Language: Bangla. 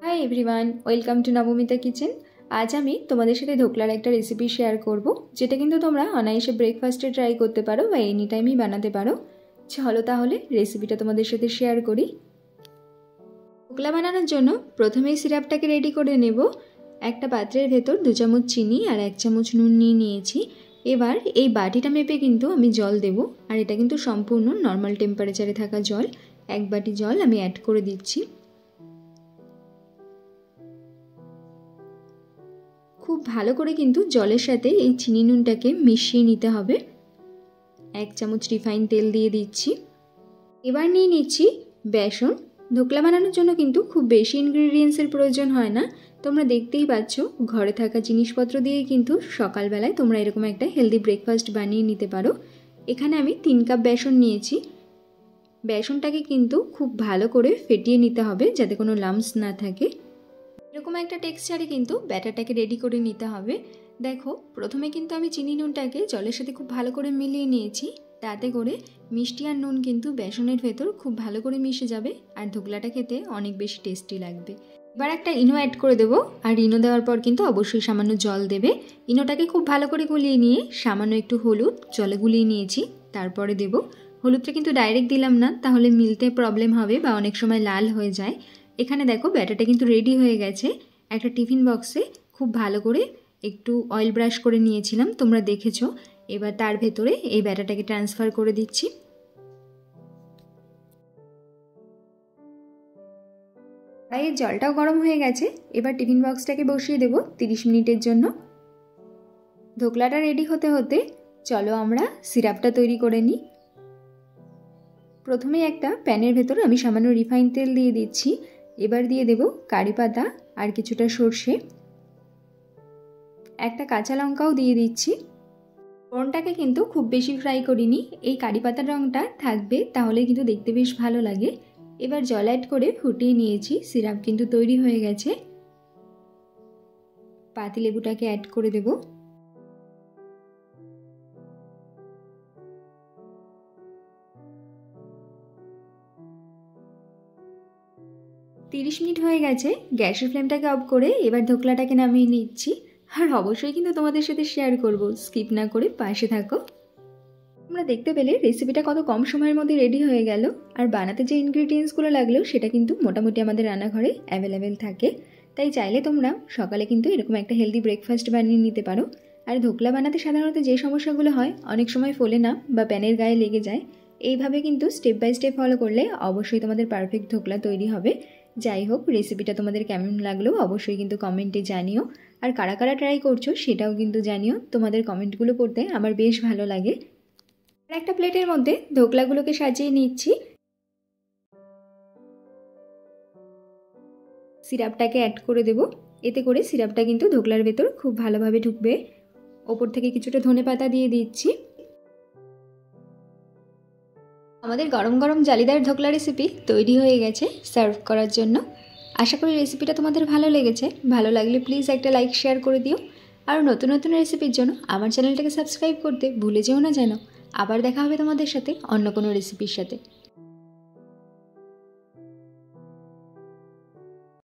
Hi everyone, welcome to Nabamita kitchen. আজ আমি তোমাদের সাথে ধোকলার একটা রেসিপি শেয়ার করব, যেটা কিন্তু তোমরা অনায়াসে ব্রেকফাস্টে ট্রাই করতে পারো বা এনি টাইমই বানাতে পারো। চলো তাহলে রেসিপিটা তোমাদের সাথে শেয়ার করি। ধোকলা বানানোর জন্য প্রথমেই সিরাপটাকে রেডি করে নেব। একটা পাত্রের ভেতর 2 চামচ চিনি আর 1 চামচ নুন নিয়েছি। এবার এই বাটিটা মেপে কিন্তু আমি জল দেব, আর এটা কিন্তু সম্পূর্ণ নর্মাল টেম্পারেচারে থাকা জল। 1 বাটি জল আমি অ্যাড করে দিচ্ছি। খুব ভালো করে কিন্তু জলের সাথে এই চিনি নুনটাকে মিশিয়ে নিতে হবে। 1 চামচ রিফাইন তেল দিয়ে দিচ্ছি। এবার নিয়ে নিচ্ছি বেসন। ধোকলা বানানোর জন্য কিন্তু খুব বেশি ইনগ্রেডিয়েন্টসের প্রয়োজন হয় না। তোমরা দেখতেই পাচ্ছ, ঘরে থাকা জিনিসপত্র দিয়ে কিন্তু সকালবেলায় তোমরা এরকম একটা হেলদি ব্রেকফাস্ট বানিয়ে নিতে পারো। এখানে আমি 3 কাপ বেসন নিয়েছি। বেসনটাকে কিন্তু খুব ভালো করে ফেটিয়ে নিতে হবে, যাতে কোনো লাম্পস না থাকে। এরকম একটা টেক্সচারে কিন্তু ব্যাটারটাকে রেডি করে নিতে হবে। দেখো, প্রথমে কিন্তু আমি চিনি নুনটাকে জলের সাথে খুব ভালো করে মিলিয়ে নিয়েছি। তাতে করে মিষ্টি আর নুন কিন্তু বেসনের ভেতর খুব ভালো করে মিশে যাবে, আর ধোকলাটা খেতে অনেক বেশি টেস্টি লাগবে। এবার একটা ইনো অ্যাড করে দেবো, আর ইনো দেওয়ার পর কিন্তু অবশ্যই সামান্য জল দেবে। ইনোটাকে খুব ভালো করে গুলিয়ে নিয়ে সামান্য একটু হলুদ জলে গুলিয়ে নিয়েছি, তারপরে দেব। হলুদটা কিন্তু ডাইরেক্ট দিলাম না, তাহলে মিলতে প্রবলেম হবে বা অনেক সময় লাল হয়ে যায়। এখানে দেখো ব্যাটারটা কিন্তু রেডি হয়ে গেছে। একটা টিফিন বক্সে খুব ভালো করে একটু অয়েল ব্রাশ করে নিয়েছিলাম, তোমরা দেখেছো। এবার তার ভেতরে এই ব্যাটারটাকে ট্রান্সফার করে দিচ্ছি। কড়াইয়ের জলটাও গরম হয়ে গেছে। এবার টিফিন বক্সটাকে বসিয়ে দেব 30 মিনিটের জন্য। ধোকলাটা রেডি হতে হতে চলো আমরা সিরাপটা তৈরি করে নিই। প্রথমে একটা প্যানের ভেতর আমি সামান্য রিফাইন তেল দিয়ে দিচ্ছি। এবার দিয়ে দেব কারি পাতা আর কিছুটা সর্ষে। একটা কাঁচা লঙ্কাও দিয়ে দিচ্ছি। ফোড়নটাকে কিন্তু খুব বেশি ফ্রাই করিনি, এই কারি পাতার রঙটা থাকবে, তাহলে কিন্তু দেখতে বেশ ভালো লাগে। এবার জল অ্যাড করে ফুটিয়ে নিয়েছি। সিরাপ কিন্তু তৈরি হয়ে গেছে। পাতিলেবুটাকে অ্যাড করে দেব। তিরিশ মিনিট হয়ে গেছে। গ্যাসের ফ্লেমটাকে অফ করে এবার ধোকলাটাকে নামিয়ে নিচ্ছি। আর অবশ্যই কিন্তু তোমাদের সাথে শেয়ার করব, স্কিপ না করে পাশে থাকো। তোমরা দেখতে পেলে রেসিপিটা কত কম সময়ের মধ্যে রেডি হয়ে গেল। আর বানাতে যে ইনগ্রিডিয়েন্টসগুলো লাগলো সেটা কিন্তু মোটামুটি আমাদের রান্নাঘরে অ্যাভেলেবেল থাকে। তাই চাইলে তোমরা সকালে কিন্তু এরকম একটা হেলদি ব্রেকফাস্ট বানিয়ে নিতে পারো। আর ধোকলা বানাতে সাধারণত যে সমস্যাগুলো হয়, অনেক সময় ফোলে না বা প্যানের গায়ে লেগে যায়। এইভাবে কিন্তু স্টেপ বাই স্টেপ ফলো করলে অবশ্যই তোমাদের পারফেক্ট ধোকলা তৈরি হবে। যাই হোক, রেসিপিটা তোমাদের কেমন লাগলো অবশ্যই কিন্তু কমেন্টে জানিও। আর কারা কারা ট্রাই করছো সেটাও কিন্তু জানিও। তোমাদের কমেন্টগুলো পড়তে আমার বেশ ভালো লাগে। একটা প্লেটের মধ্যে ধোকলাগুলোকে সাজিয়ে নিচ্ছি। সিরাপটাকে অ্যাড করে দেব। এতে করে সিরাপটা কিন্তু ধোকলার ভেতর খুব ভালোভাবে ঢুকবে। ওপর থেকে কিছুটা ধনেপাতা দিয়ে দিচ্ছি। আমাদের গরম গরম জালিদার ধোকলা রেসিপি তৈরি হয়ে গেছে সার্ভ করার জন্য। আশা করি রেসিপিটা তোমাদের ভালো লেগেছে। ভালো লাগলে প্লিজ একটা লাইক শেয়ার করে দিও। আর নতুন নতুন রেসিপির জন্য আমার চ্যানেলটাকে সাবস্ক্রাইব করতে ভুলে যেও না যেন। আবার দেখা হবে তোমাদের সাথে অন্য কোনো রেসিপির সাথে।